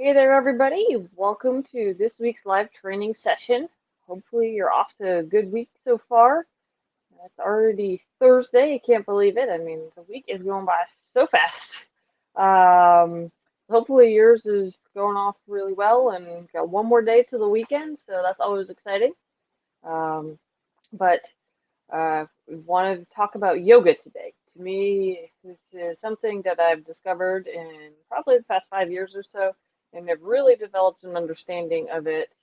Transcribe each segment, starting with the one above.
Hey there, everybody. Welcome to this week's live training session. Hopefully, you're off to a good week so far. It's already Thursday. I can't believe it. I mean, the week is going by so fast. Um, Hopefully, yours is going off really well and got one more day to the weekend, so that's always exciting. Um, but we wanted to talk about yoga today. To me, this is something that I've discovered in probably the past 5 years or so, and I've really developed an understanding of it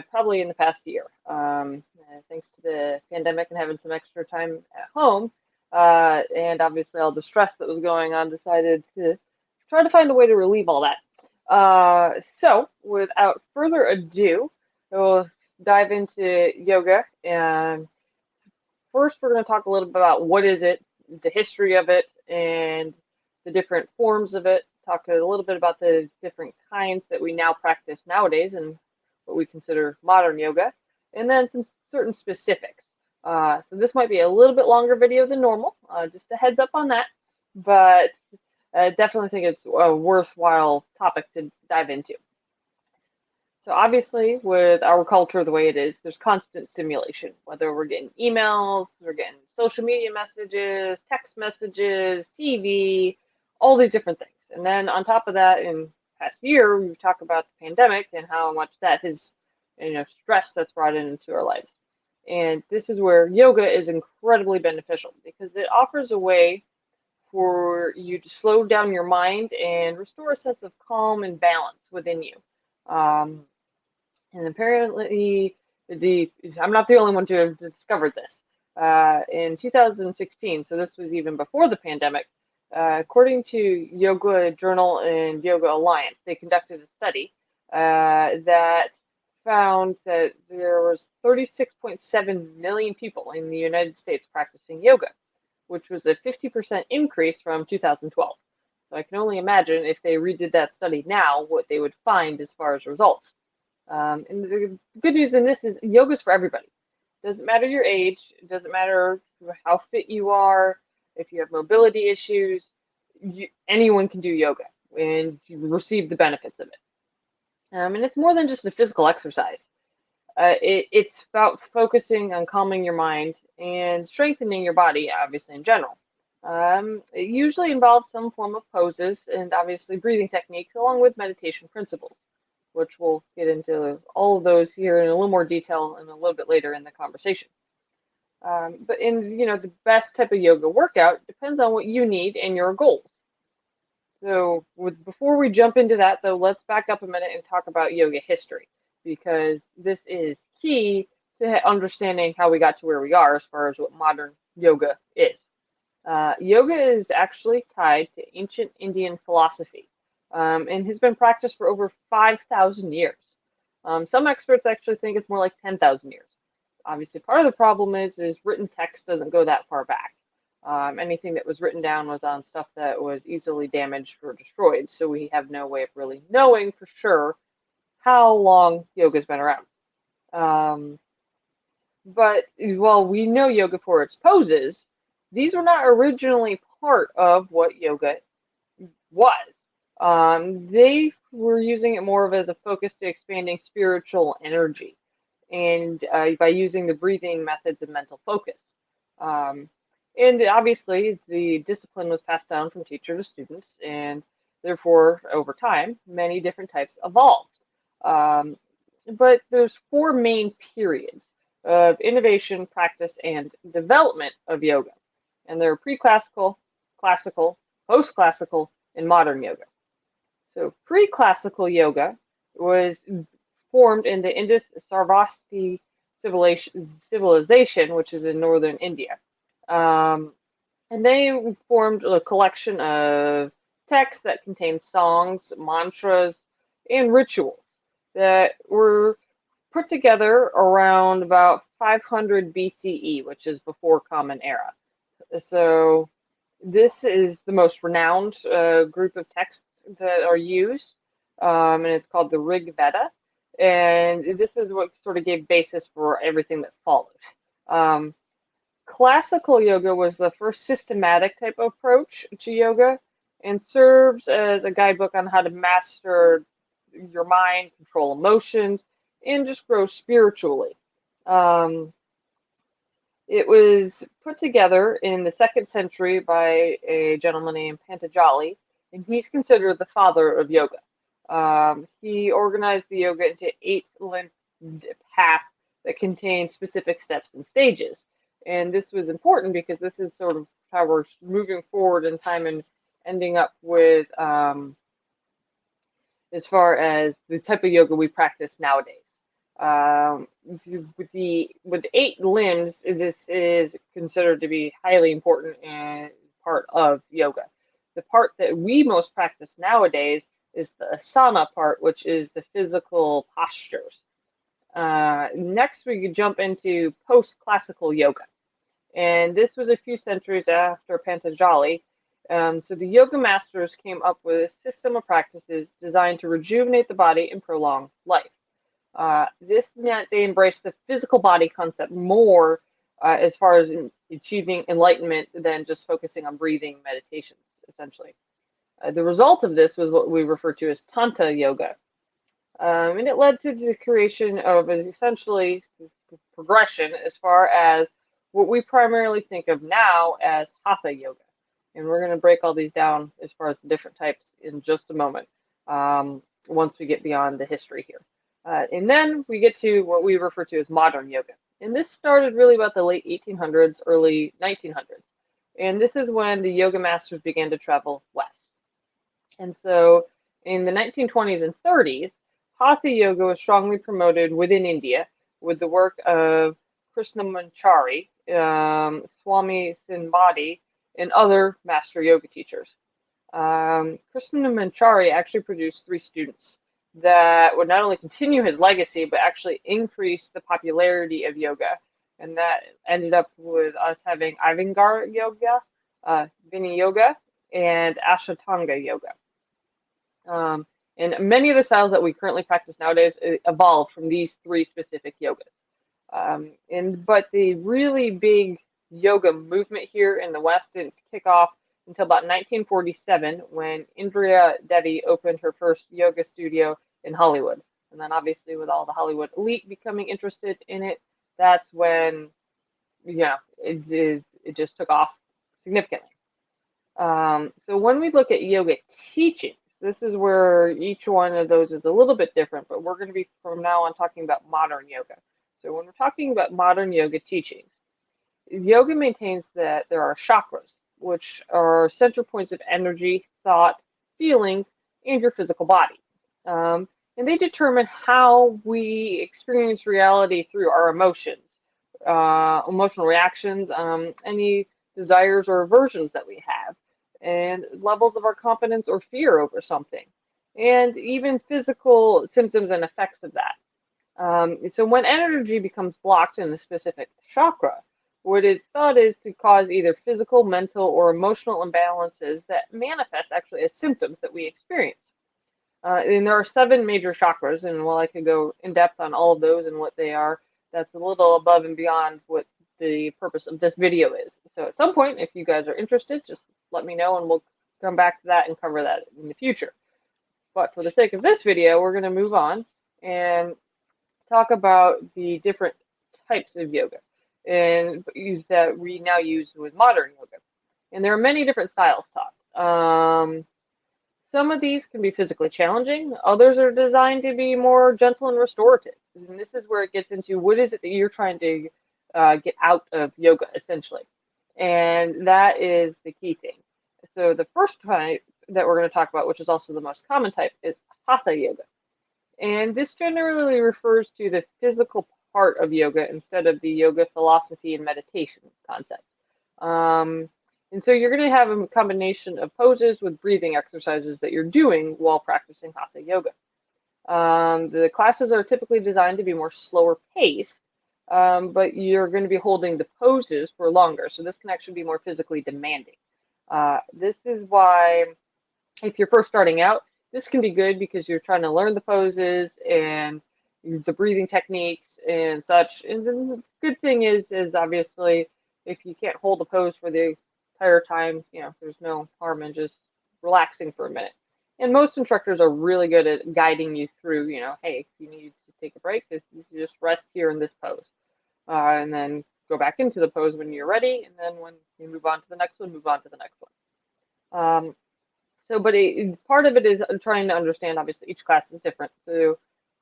probably in the past year. Thanks to the pandemic and having some extra time at home, and obviously all the stress that was going on, decided to try to find a way to relieve all that. So, without further ado, we'll dive into yoga. And first, we're going to talk a little bit about what is it, the history of it, and the different forms of it. Talk a little bit about the different kinds that we now practice nowadays and what we consider modern yoga, and then some certain specifics. So this might be a little bit longer video than normal, just a heads up on that, but I definitely think it's a worthwhile topic to dive into. So obviously, with our culture the way it is, there's constant stimulation, whether we're getting emails, we're getting social media messages, text messages, TV, all these different things. And then on top of that, in past year, we talk about the pandemic and how much that has, stress that's brought into our lives. And this is where yoga is incredibly beneficial because it offers a way for you to slow down your mind and restore a sense of calm and balance within you. Um, and apparently, the I'm not the only one to have discovered this. In 2016, so this was even before the pandemic, according to Yoga Journal and Yoga Alliance, they conducted a study that found that there was 36.7 million people in the United States practicing yoga, which was a 50% increase from 2012. So I can only imagine if they redid that study now, what they would find as far as results. And the good news in this is yoga's for everybody. Doesn't matter your age, it doesn't matter how fit you are, if you have mobility issues, anyone can do yoga and you receive the benefits of it. And it's more than just a physical exercise. It's about focusing on calming your mind and strengthening your body, obviously, in general. It usually involves some form of poses and obviously breathing techniques along with meditation principles, which we'll get into all of those here in a little more detail and a little bit later in the conversation. But the best type of yoga workout depends on what you need and your goals. So before we jump into that, though, let's back up a minute and talk about yoga history, because this is key to understanding how we got to where we are as far as what modern yoga is. Yoga is actually tied to ancient Indian philosophy, and has been practiced for over 5,000 years. Some experts actually think it's more like 10,000 years. Obviously, part of the problem is written text doesn't go that far back. Anything that was written down was on stuff that was easily damaged or destroyed, so we have no way of really knowing for sure how long yoga's been around. Um, but while we know yoga for its poses, these were not originally part of what yoga was. They were using it more of as a focus to expanding spiritual energy and by using the breathing methods of mental focus. Um, and obviously, the discipline was passed down from teacher to students, and therefore, over time, many different types evolved. Um, but there's four main periods of innovation, practice, and development of yoga. And they're pre-classical, classical, post-classical, and modern yoga. So pre-classical yoga was formed in the Indus Sarvasti civilization, which is in northern India. Um, and they formed a collection of texts that contained songs, mantras, and rituals that were put together around about 500 BCE, which is before Common Era. So this is the most renowned group of texts that are used, and it's called the Rig Veda. And this is what sort of gave basis for everything that followed. Um, Classical yoga was the first systematic type of approach to yoga and serves as a guidebook on how to master your mind, control emotions, and just grow spiritually. Um, it was put together in the second century by a gentleman named Pantajali, and he's considered the father of yoga. He organized the yoga into 8 paths that contain specific steps and stages. And this was important because this is sort of how we're moving forward in time and ending up with as far as the type of yoga we practice nowadays. With 8 limbs, this is considered to be highly important and part of yoga. The part that we most practice nowadays is the asana part, which is the physical postures. Next, we could jump into post-classical yoga. And this was a few centuries after Patanjali. So the yoga masters came up with a system of practices designed to rejuvenate the body and prolong life. This meant they embraced the physical body concept more as far as achieving enlightenment than just focusing on breathing meditations, essentially. The result of this was what we refer to as Tantra Yoga. And it led to the creation of essentially progression as far as what we primarily think of now as Hatha Yoga. And we're going to break all these down as far as the different types in just a moment, once we get beyond the history here. And then we get to what we refer to as modern yoga. And this started really about the late 1800s, early 1900s. And this is when the yoga masters began to travel west. And so in the 1920s and 30s, Hatha Yoga was strongly promoted within India with the work of Krishnamachari, Swami Sinbadi, and other master yoga teachers. Krishnamachari actually produced 3 students that would not only continue his legacy, but actually increase the popularity of yoga. And that ended up with us having Iyengar Yoga, Vinyasa Yoga, and Ashatanga Yoga. And many of the styles that we currently practice nowadays evolved from these 3 specific yogas. But the really big yoga movement here in the West didn't kick off until about 1947 when Indira Devi opened her first yoga studio in Hollywood. And then obviously with all the Hollywood elite becoming interested in it, that's when, it just took off significantly. So when we look at yoga teachings, this is where each one of those is a little bit different, but we're going to be from now on talking about modern yoga. So when we're talking about modern yoga teachings, yoga maintains that there are chakras, which are center points of energy, thought, feelings, and your physical body. And they determine how we experience reality through our emotions, emotional reactions, any desires or aversions that we have, and levels of our confidence or fear over something, and even physical symptoms and effects of that. So when energy becomes blocked in a specific chakra, what it's thought is to cause either physical, mental, or emotional imbalances that manifest actually as symptoms that we experience. And there are 7 major chakras, and while I could go in depth on all of those and what they are, that's a little above and beyond what the purpose of this video is. So at some point, if you guys are interested, just let me know and we'll come back to that and cover that in the future. But for the sake of this video, we're going to move on and talk about the different types of yoga and that we now use with modern yoga. And there are many different styles taught. Some of these can be physically challenging. Others are designed to be more gentle and restorative. And this is where it gets into what is it that you're trying to get out of yoga, essentially. And that is the key thing. So the first type that we're going to talk about, which is also the most common type, is Hatha Yoga. And this generally refers to the physical part of yoga instead of the yoga philosophy and meditation concept. And so you're going to have a combination of poses with breathing exercises that you're doing while practicing Hatha Yoga. The classes are typically designed to be more slower paced, but you're going to be holding the poses for longer. So this can actually be more physically demanding. This is why if you're first starting out, this can be good because you're trying to learn the poses and the breathing techniques and such. And the good thing is obviously if you can't hold the pose for the entire time, there's no harm in just relaxing for a minute. And most instructors are really good at guiding you through, hey, if you need to take a break, you just rest here in this pose. And then go back into the pose when you're ready. And then when you move on to the next one, move on to the next one. But part of it is trying to understand, obviously, each class is different. So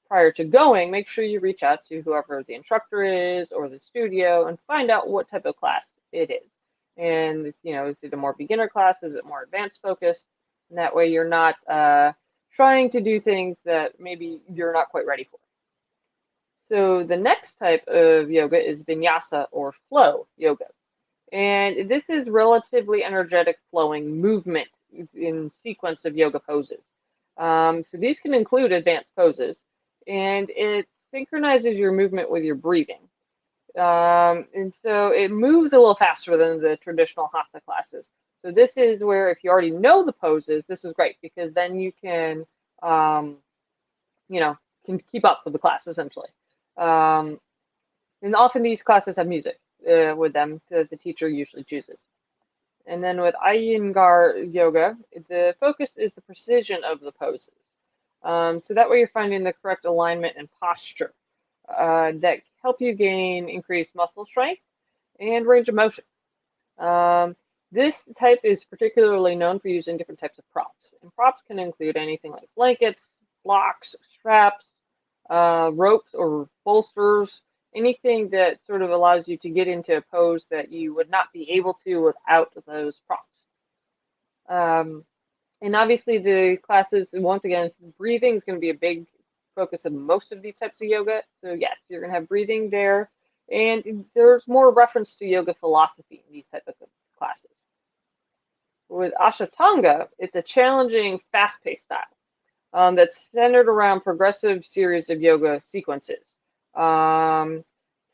prior to going, make sure you reach out to whoever the instructor is or the studio and find out what type of class it is. And, is it a more beginner class? Is it more advanced focused? And that way you're not trying to do things that maybe you're not quite ready for. So the next type of yoga is Vinyasa or flow yoga. And this is relatively energetic flowing movement in sequence of yoga poses. So these can include advanced poses, and it synchronizes your movement with your breathing. And so it moves a little faster than the traditional hatha classes. So this is where if you already know the poses, this is great because then you can, can keep up with the class essentially. And often these classes have music with them that the teacher usually chooses. And then with Iyengar yoga, the focus is the precision of the poses. So that way you're finding the correct alignment and posture that help you gain increased muscle strength and range of motion. This type is particularly known for using different types of props. And props can include anything like blankets, blocks, straps, ropes or bolsters, anything that sort of allows you to get into a pose that you would not be able to without those props. And obviously the classes, once again, breathing is going to be a big focus of most of these types of yoga. So yes, you're going to have breathing there. And there's more reference to yoga philosophy in these type of classes. With Ashatanga, it's a challenging, fast-paced style that's centered around progressive series of yoga sequences. So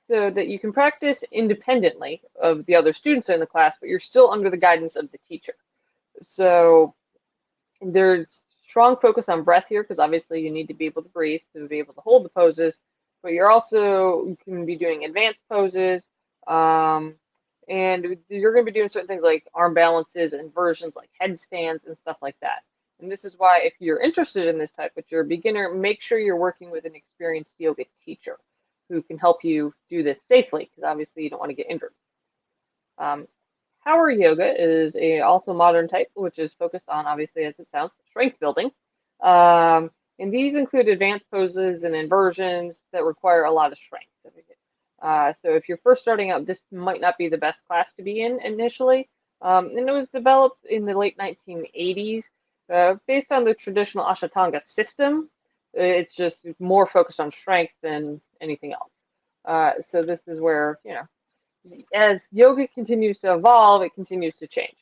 that you can practice independently of the other students in the class, but you're still under the guidance of the teacher. So there's strong focus on breath here because obviously you need to be able to breathe to be able to hold the poses, but you can be doing advanced poses, and you're going to be doing certain things like arm balances and inversions like headstands and stuff like that. And this is why if you're interested in this type, but you're a beginner, make sure you're working with an experienced yoga teacher who can help you do this safely because obviously you don't want to get injured. Power yoga is also modern type, which is focused on, obviously, as it sounds, strength building. And these include advanced poses and inversions that require a lot of strength. So if you're first starting out, this might not be the best class to be in initially. And it was developed in the late 1980s based on the traditional Ashatanga system. It's just more focused on strength than anything else. So this is where, as yoga continues to evolve, it continues to change.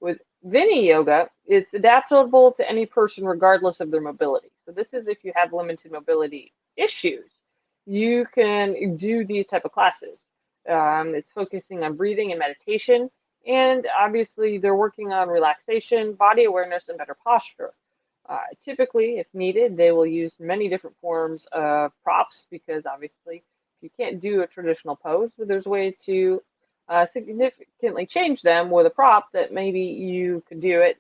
With Vini yoga, it's adaptable to any person regardless of their mobility. So this is if you have limited mobility issues, you can do these type of classes. It's focusing on breathing and meditation, and obviously they're working on relaxation, body awareness, and better posture. Typically, if needed, they will use many different forms of props because obviously you can't do a traditional pose, but there's a way to significantly change them with a prop that maybe you could do it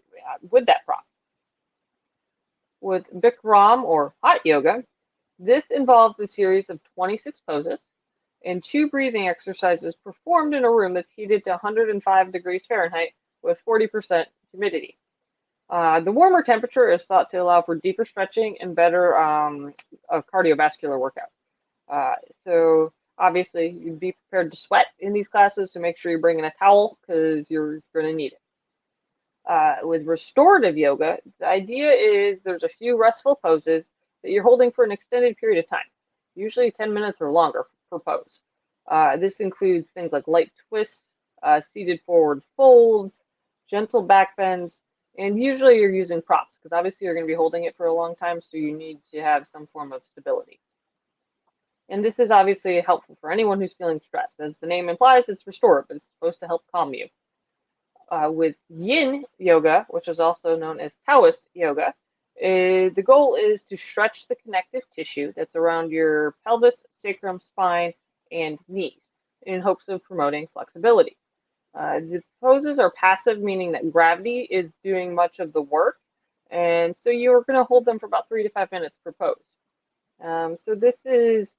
with that prop. With Bikram or hot yoga, this involves a series of 26 poses and 2 breathing exercises performed in a room that's heated to 105 degrees Fahrenheit with 40% humidity. The warmer temperature is thought to allow for deeper stretching and better cardiovascular workout. So obviously you'd be prepared to sweat in these classes, so make sure you're bringing a towel because you're going to need it. With restorative yoga, the idea is there's a few restful poses that you're holding for an extended period of time, usually 10 minutes or longer per pose. This includes things like light twists, seated forward folds, gentle back bends, and usually you're using props because obviously you're going to be holding it for a long time, so you need to have some form of stability. And this is obviously helpful for anyone who's feeling stressed. As the name implies, it's restorative, but it's supposed to help calm you. With Yin Yoga, which is also known as Taoist Yoga, the goal is to stretch the connective tissue that's around your pelvis, sacrum, spine, and knees in hopes of promoting flexibility. The poses are passive, meaning that gravity is doing much of the work, And so you're going to hold them for about 3 to 5 minutes per pose. So this is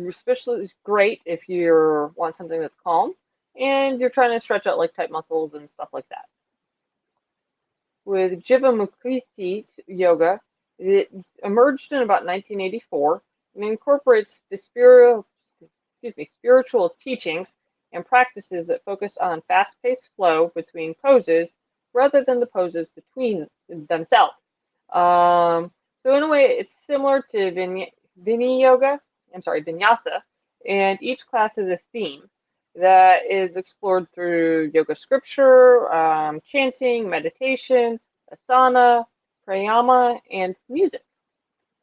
especially great if you want something that's calm and you're trying to stretch out like tight muscles and stuff like that. With Jivamukti Yoga, it emerged in about 1984 and incorporates the spiritual teachings and practices that focus on fast-paced flow between poses rather than the poses between themselves. So in a way, it's similar to Vinyasa, and each class has a theme that is explored through yoga scripture, chanting, meditation, asana, pranayama, and music.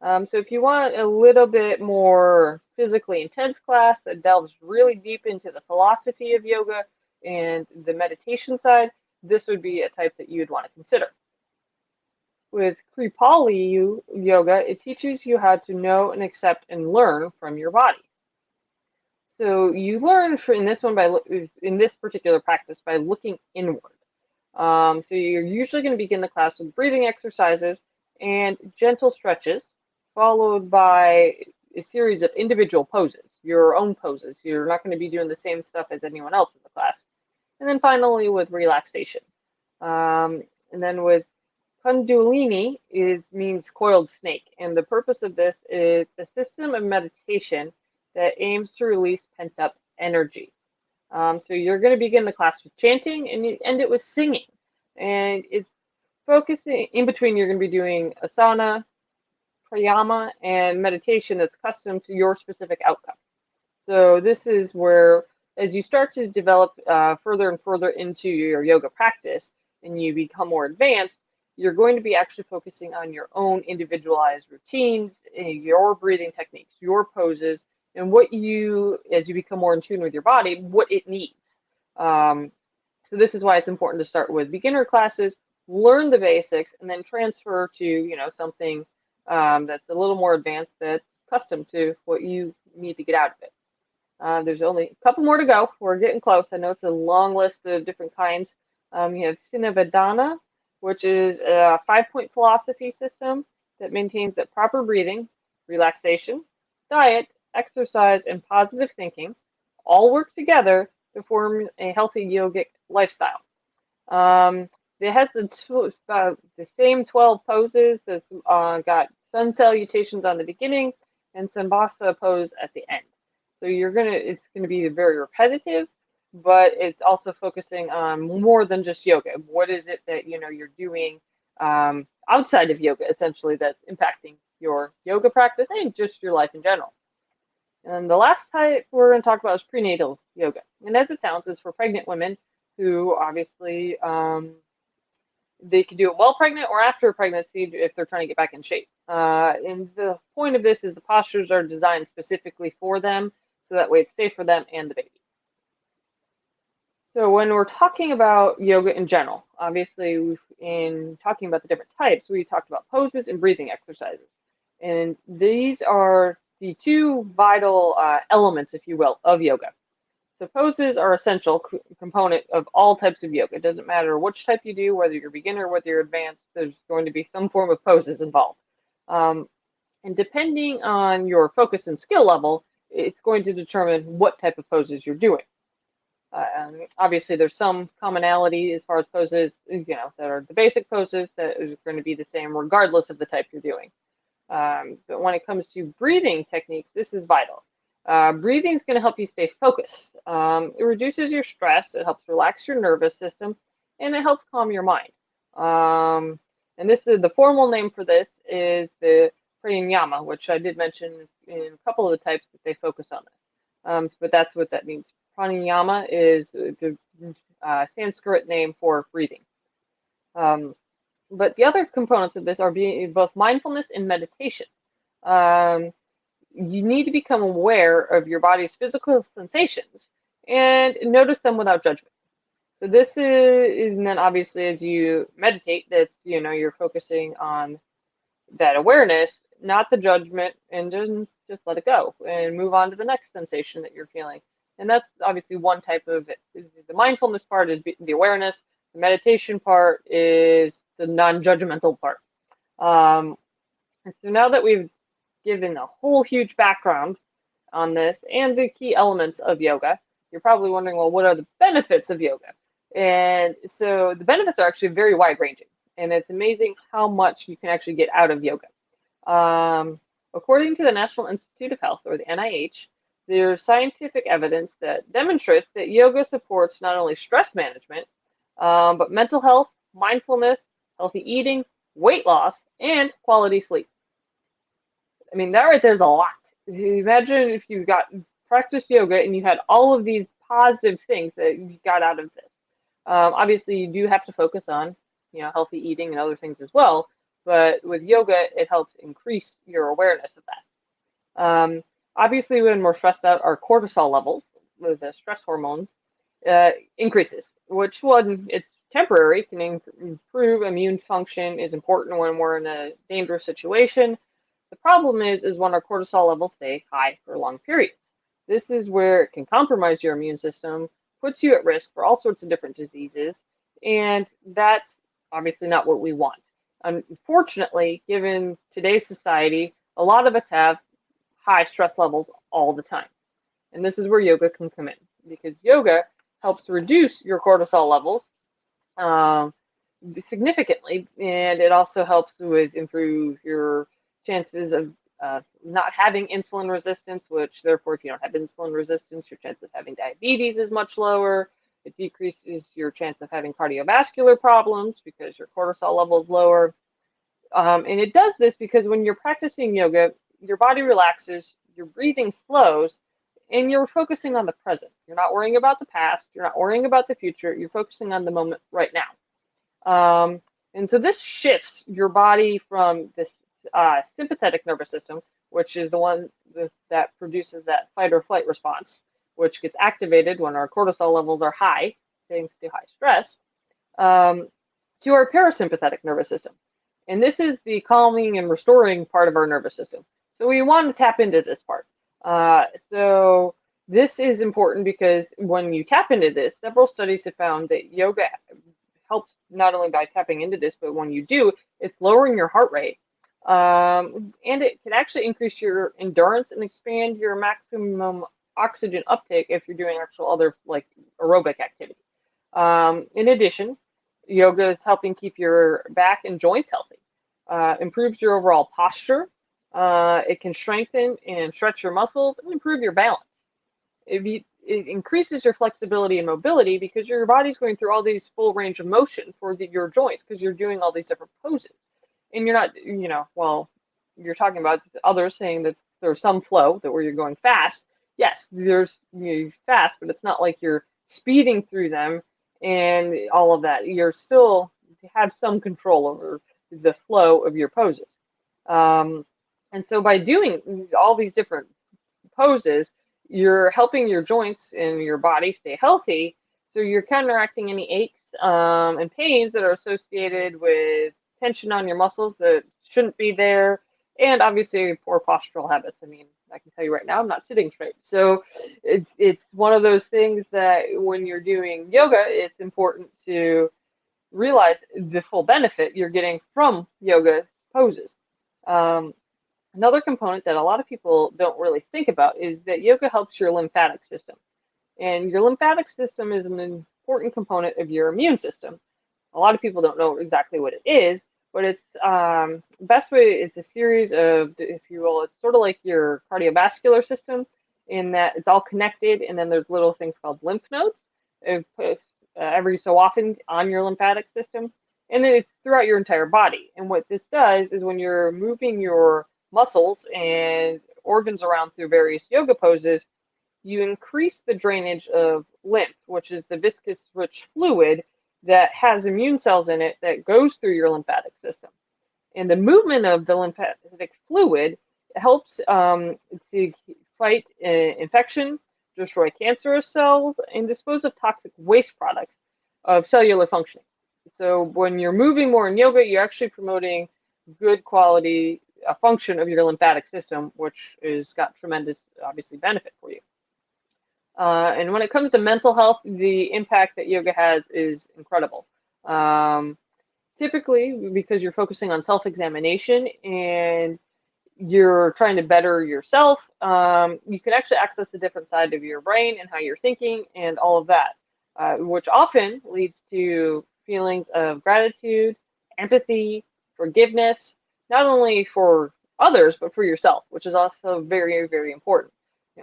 So if you want a little bit more physically intense class that delves really deep into the philosophy of yoga and the meditation side, this would be a type that you'd want to consider. With Kripalu Yoga, it teaches you how to know and accept and learn from your body. So you learn in this particular practice by looking inward. So you're usually going to begin the class with breathing exercises and gentle stretches, followed by a series of individual poses, your own poses. You're not going to be doing the same stuff as anyone else in the class. And then finally with relaxation. And then with Kundalini means coiled snake, and the purpose of this is a system of meditation that aims to release pent-up energy. So you're going to begin the class with chanting, and you end it with singing. And it's focusing in between. You're going to be doing asana, pranayama, and meditation that's custom to your specific outcome. So this is where, as you start to develop further and further into your yoga practice, and you become more advanced, you're going to be actually focusing on your own individualized routines, your breathing techniques, your poses, and what as you become more in tune with your body, what it needs. So this is why it's important to start with beginner classes, learn the basics, and then transfer to something that's a little more advanced, that's custom to what you need to get out of it. There's only a couple more to go. We're getting close. I know it's a long list of different kinds. You have Sinavadana, which is a 5-point philosophy system that maintains that proper breathing, relaxation, diet, exercise, and positive thinking all work together to form a healthy yogic lifestyle. It has the same 12 poses that's got sun salutations on the beginning and Sambhasa pose at the end. So it's gonna be very repetitive, but it's also focusing on more than just yoga. What is it that you're doing outside of yoga, essentially, that's impacting your yoga practice and just your life in general? And the last type we're going to talk about is prenatal yoga. And as it sounds, it's for pregnant women who obviously they can do it while pregnant or after pregnancy if they're trying to get back in shape. And the point of this is the postures are designed specifically for them, so that way it's safe for them and the baby. So when we're talking about yoga in general, obviously in talking about the different types, we talked about poses and breathing exercises. And these are the two vital elements, if you will, of yoga. So poses are essential component of all types of yoga. It doesn't matter which type you do, whether you're beginner, whether you're advanced, there's going to be some form of poses involved. And depending on your focus and skill level, it's going to determine what type of poses you're doing. Obviously, there's some commonality as far as poses, that are the basic poses that are going to be the same regardless of the type you're doing. But when it comes to breathing techniques, this is vital. Breathing is going to help you stay focused. It reduces your stress, it helps relax your nervous system, and it helps calm your mind. And this is the formal name for this is the Pranayama, which I did mention in a couple of the types that they focus on this. But that's what that means. Pranayama is the Sanskrit name for breathing. But the other components of this are being both mindfulness and meditation. You need to become aware of your body's physical sensations and notice them without judgment. So this is, and then obviously as you meditate, that's, you're focusing on that awareness, not the judgment, and then just let it go and move on to the next sensation that you're feeling. And that's obviously one type of it. The mindfulness part is the awareness. The meditation part is the non-judgmental part. And so now that we've given a whole huge background on this and the key elements of yoga, you're probably wondering, well, what are the benefits of yoga? And so the benefits are actually very wide ranging, and it's amazing how much you can actually get out of yoga. Um, According to the National Institute of Health, or the NIH, there's scientific evidence that demonstrates that yoga supports not only stress management, but mental health, mindfulness, healthy eating, weight loss, and quality sleep. I mean, that right there's a lot. Imagine if you got practiced yoga and you had all of these positive things that you got out of this. Obviously, you do have to focus on, healthy eating and other things as well. But with yoga, it helps increase your awareness of that. Obviously, when we're stressed out, our cortisol levels, with the stress hormone, increases, which one it's temporary, can improve immune function, is important when we're in a dangerous situation. The problem is when our cortisol levels stay high for long periods. This is where it can compromise your immune system, puts you at risk for all sorts of different diseases, and that's obviously not what we want. Unfortunately, given today's society, a lot of us have high stress levels all the time. And this is where yoga can come in, because yoga helps reduce your cortisol levels um, significantly, and it also helps with improve your chances of not having insulin resistance, which therefore, if you don't have insulin resistance, your chance of having diabetes is much lower. It decreases your chance of having cardiovascular problems because your cortisol level is lower. And it does this because when you're practicing yoga, your body relaxes, your breathing slows, and you're focusing on the present. You're not worrying about the past, you're not worrying about the future, you're focusing on the moment right now. And so this shifts your body from this sympathetic nervous system, which is the one that produces that fight or flight response, which gets activated when our cortisol levels are high, thanks to high stress, um, to our parasympathetic nervous system. And this is the calming and restoring part of our nervous system. So we want to tap into this part. So this is important because when you tap into this, several studies have found that yoga helps not only by tapping into this, but when you do, it's lowering your heart rate. And it can actually increase your endurance and expand your maximum oxygen uptake if you're doing actual other like aerobic activity. In addition, yoga is helping keep your back and joints healthy, improves your overall posture. It can strengthen and stretch your muscles and improve your balance. It increases your flexibility and mobility because your body's going through all these full range of motion for your joints because you're doing all these different poses. And you're not, well, you're talking about others saying that there's some flow that where you're going fast. Yes, there's fast, but it's not like you're speeding through them and all of that. You're still have some control over the flow of your poses. Um, and so by doing all these different poses, you're helping your joints and your body stay healthy. So you're counteracting any aches and pains that are associated with tension on your muscles that shouldn't be there, and obviously poor postural habits. I mean, I can tell you right now, I'm not sitting straight. So it's one of those things that when you're doing yoga, it's important to realize the full benefit you're getting from yoga poses. Um, Another component that a lot of people don't really think about is that yoga helps your lymphatic system. And your lymphatic system is an important component of your immune system. A lot of people don't know exactly what it is, but it's best way, it's a series of, if you will, it's sort of like your cardiovascular system in that it's all connected, and then there's little things called lymph nodes every so often on your lymphatic system, and then it's throughout your entire body. And what this does is when you're moving your muscles and organs around through various yoga poses, you increase the drainage of lymph, which is the viscous rich fluid that has immune cells in it that goes through your lymphatic system. And the movement of the lymphatic fluid helps to fight infection, destroy cancerous cells, and dispose of toxic waste products of cellular functioning. So when you're moving more in yoga, you're actually promoting good quality function of your lymphatic system, which has got tremendous, obviously, benefit for you. And when it comes to mental health, the impact that yoga has is incredible. Um, typically because you're focusing on self-examination and you're trying to better yourself, you can actually access a different side of your brain and how you're thinking and all of that, which often leads to feelings of gratitude, empathy, forgiveness, not only for others, but for yourself, which is also very, very important.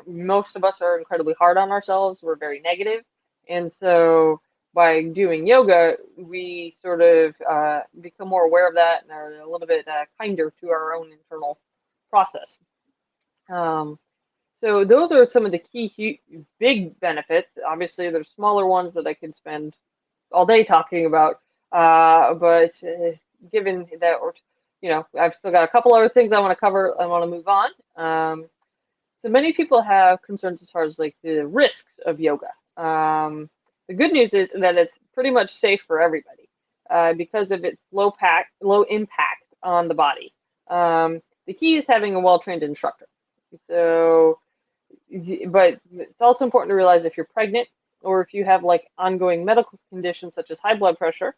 Most of us are incredibly hard on ourselves. We're very negative. And so by doing yoga, we sort of become more aware of that and are a little bit kinder to our own internal process. Um, so those are some of the key big benefits. Obviously, there's smaller ones that I could spend all day talking about, but given that, I've still got a couple other things I want to cover, I want to move on. So many people have concerns as far as like the risks of yoga. The good news is that it's pretty much safe for everybody because of its low impact on the body. The key is having a well-trained instructor. So, but it's also important to realize if you're pregnant or if you have like ongoing medical conditions such as high blood pressure,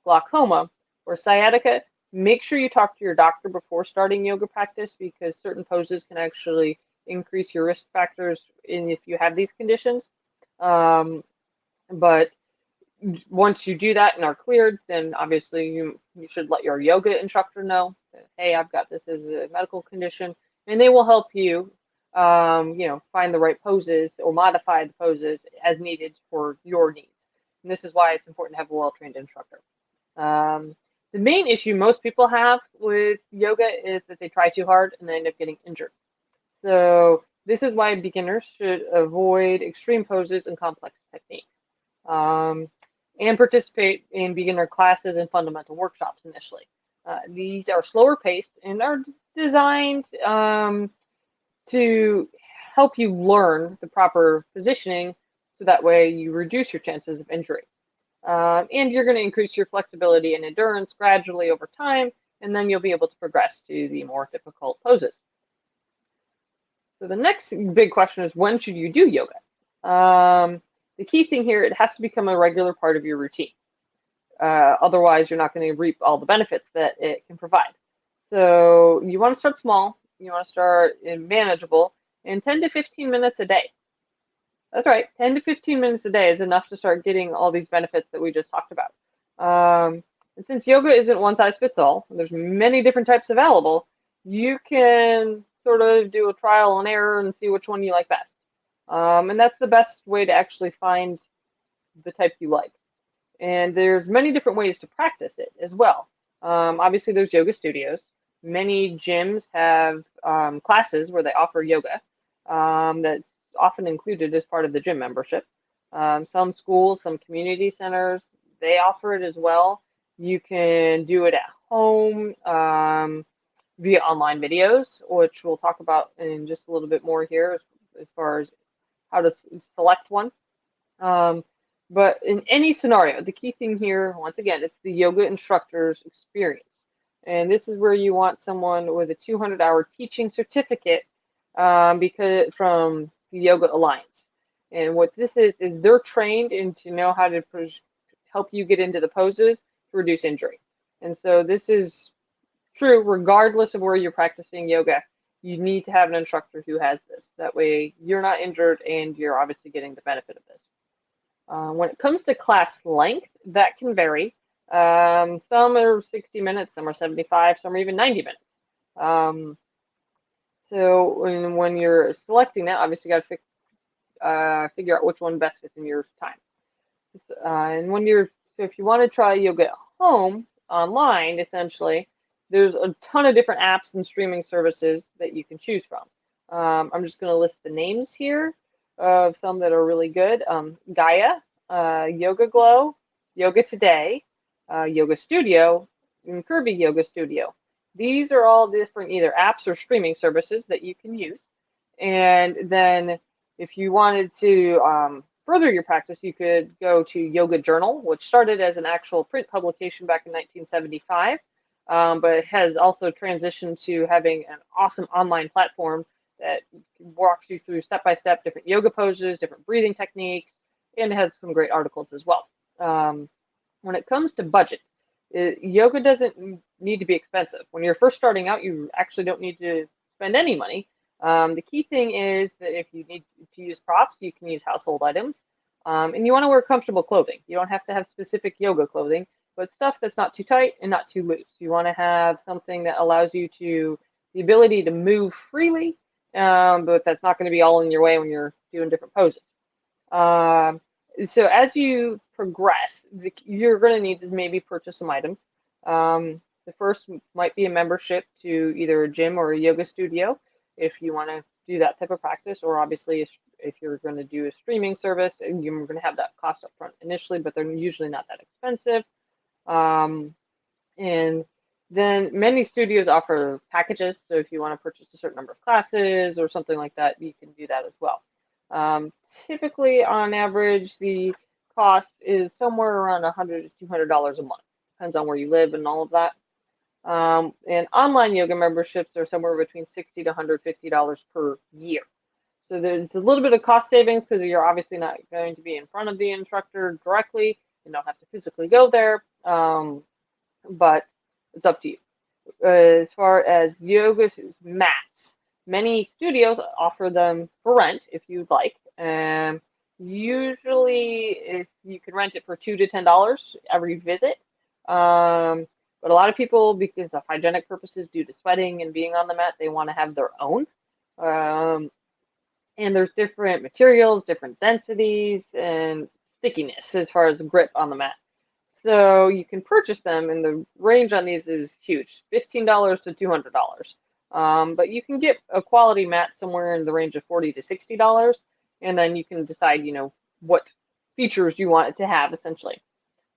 glaucoma, or sciatica, make sure you talk to your doctor before starting yoga practice because certain poses can actually increase your risk factors in if you have these conditions. But once you do that and are cleared, then obviously you should let your yoga instructor know that, hey, I've got this as a medical condition, and they will help you, find the right poses or modify the poses as needed for your needs. And this is why it's important to have a well-trained instructor. The main issue most people have with yoga is that they try too hard and they end up getting injured. So this is why beginners should avoid extreme poses and complex techniques. Um, and participate in beginner classes and fundamental workshops initially. These are slower paced and are designed to help you learn the proper positioning so that way you reduce your chances of injury. And you're going to increase your flexibility and endurance gradually over time, and then you'll be able to progress to the more difficult poses. So the next big question is, when should you do yoga? The key thing here, it has to become a regular part of your routine. Otherwise, you're not going to reap all the benefits that it can provide. So you want to start small. You want to start in manageable, and 10 to 15 minutes a day. That's right, 10 to 15 minutes a day is enough to start getting all these benefits that we just talked about. And since yoga isn't one size fits all, and there's many different types available, you can sort of do a trial and error and see which one you like best. And that's the best way to actually find the type you like. And there's many different ways to practice it as well. Obviously, there's yoga studios. Many gyms have classes where they offer yoga. That's often included as part of the gym membership. Some schools, some community centers, they offer it as well. You can do it at home via online videos, which we'll talk about in just a little bit more here as far as how to select one. But in any scenario, the key thing here, once again, it's the yoga instructor's experience. And this is where you want someone with a 200-hour teaching certificate because from the Yoga Alliance. And what this is they're trained in to know how to help you get into the poses to reduce injury. And so this is true regardless of where you're practicing yoga. You need to have an instructor who has this. That way you're not injured and you're obviously getting the benefit of this. When it comes to class length, that can vary. Some are 60 minutes, some are 75, some are even 90 minutes. So when you're selecting that, obviously you got to figure out which one best fits in your time. And so if you want to try yoga at home, online, essentially, there's a ton of different apps and streaming services that you can choose from. I'm just going to list the names here of some that are really good. Gaia, Yoga Glow, Yoga Today, Yoga Studio, and Kirby Yoga Studio. These are all different either apps or streaming services that you can use. And then if you wanted to further your practice, you could go to Yoga Journal, which started as an actual print publication back in 1975, but has also transitioned to having an awesome online platform that walks you through step-by-step different yoga poses, different breathing techniques, and it has some great articles as well. When it comes to budget, Yoga doesn't need to be expensive. When you're first starting out, you actually don't need to spend any money. The key thing is that if you need to use props, you can use household items. And you want to wear comfortable clothing. You don't have to have specific yoga clothing, but stuff that's not too tight and not too loose. You want to have something that allows you to the ability to move freely, but that's not going to be all in your way when you're doing different poses. Um, so as you progress, you're going to need to maybe purchase some items. The first might be a membership to either a gym or a yoga studio if you want to do that type of practice, or obviously if you're going to do a streaming service, you're going to have that cost up front initially, but they're usually not that expensive. Um, and then many studios offer packages, so if you want to purchase a certain number of classes or something like that, you can do that as well. Um, Typically, on average, the cost is somewhere around $100 to $200 a month. Depends on where you live and all of that. And online yoga memberships are somewhere between $60 to $150 per year. So there's a little bit of cost savings because you're obviously not going to be in front of the instructor directly. You don't have to physically go there. But it's up to you. As far as yoga mats, many studios offer them for rent if you'd like. Usually, if you can rent it for $2 to $10 every visit. But a lot of people, because of hygienic purposes, due to sweating and being on the mat, they want to have their own. Um, and there's different materials, different densities, and stickiness as far as grip on the mat. So you can purchase them, and the range on these is huge, $15 to $200. But you can get a quality mat somewhere in the range of $40 to $60, and then you can decide, what features you want it to have, essentially.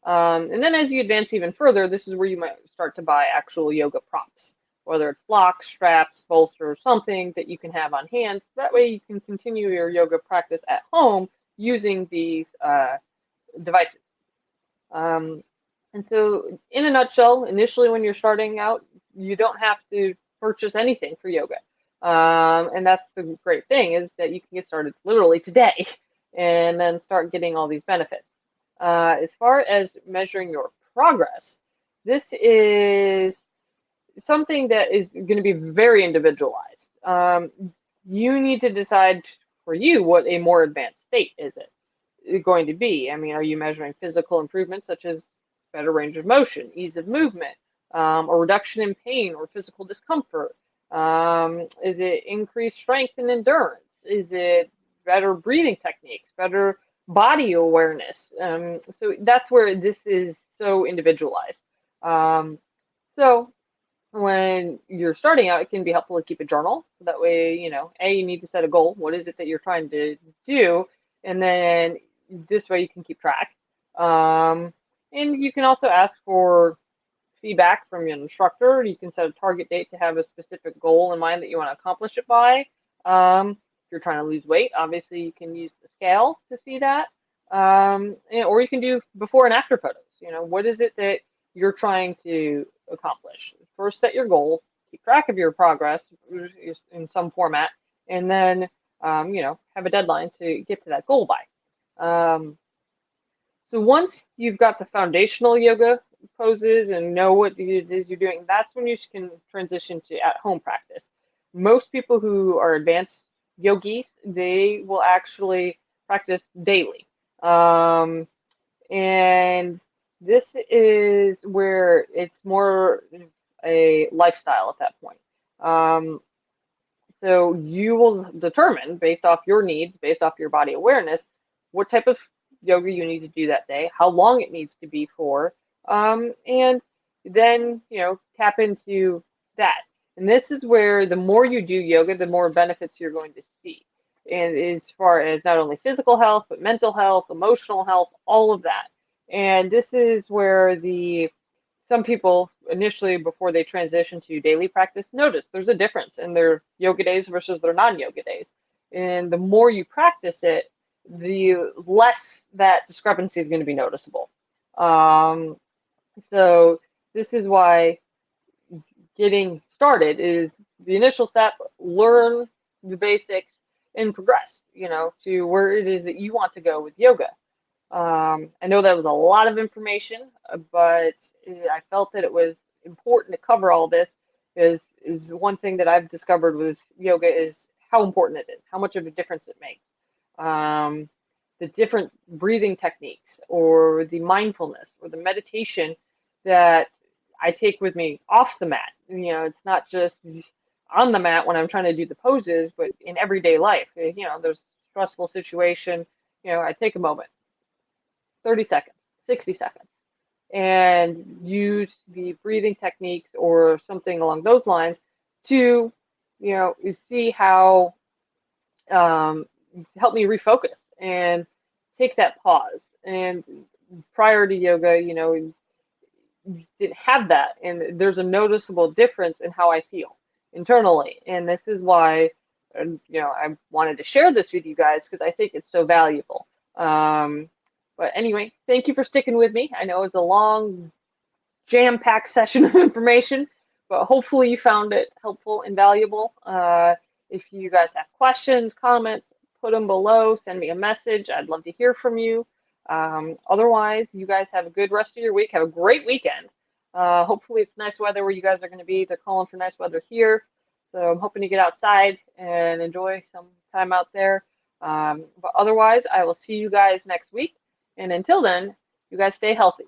And then as you advance even further, this is where you might start to buy actual yoga props, whether it's blocks, straps, bolsters, something that you can have on hand. So that way you can continue your yoga practice at home using these devices. Um, and so, in a nutshell, initially when you're starting out, you don't have to purchase anything for yoga. And that's the great thing is that you can get started literally today and then start getting all these benefits. As far as measuring your progress, this is something that is going to be very individualized. You need to decide for you what a more advanced state is it going to be. I mean, are you measuring physical improvements such as better range of motion, ease of movement, or reduction in pain or physical discomfort? Is it increased strength and endurance? Is it better breathing techniques, better body awareness? So that's where this is so individualized. Um, so when you're starting out, it can be helpful to keep a journal. That way, you need to set a goal. What is it that you're trying to do? And then this way you can keep track. Um, and you can also ask for feedback from your instructor. You can set a target date to have a specific goal in mind that you want to accomplish it by. If you're trying to lose weight, obviously you can use the scale to see that. Or you can do before and after photos. What is it that you're trying to accomplish? First, set your goal, keep track of your progress in some format, and then, have a deadline to get to that goal by. So once you've got the foundational yoga poses and know what it is you're doing, that's when you can transition to at-home practice. Most people who are advanced yogis, they will actually practice daily. And this is where it's more a lifestyle at that point. So you will determine based off your needs, based off your body awareness, what type of yoga you need to do that day, how long it needs to be for, and then, tap into that. And this is where the more you do yoga, the more benefits you're going to see. And as far as not only physical health, but mental health, emotional health, all of that. And this is where some people initially before they transition to daily practice notice there's a difference in their yoga days versus their non-yoga days. And the more you practice it, the less that discrepancy is going to be noticeable. So this is why getting started is the initial step. Learn the basics and progress, to where it is that you want to go with yoga. I know that was a lot of information, but I felt that it was important to cover all this is one thing that I've discovered with yoga is how important it is, how much of a difference it makes. Um, the different breathing techniques or the mindfulness or the meditation that I take with me off the mat. It's not just on the mat when I'm trying to do the poses, but in everyday life. There's stressful situation, I take a moment, 30 seconds, 60 seconds, and use the breathing techniques or something along those lines to, see how um, help me refocus and take that pause. And prior to yoga, didn't have that, and there's a noticeable difference in how I feel internally. And this is why, I wanted to share this with you guys because I think it's so valuable. But anyway, thank you for sticking with me. I know it was a long, jam-packed session of information, but hopefully you found it helpful and valuable. If you guys have questions, comments, put them below, send me a message. I'd love to hear from you. Otherwise, you guys have a good rest of your week. Have a great weekend. Hopefully it's nice weather where you guys are going to be. They're calling for nice weather here. So I'm hoping to get outside and enjoy some time out there. But otherwise, I will see you guys next week. And until then, you guys stay healthy.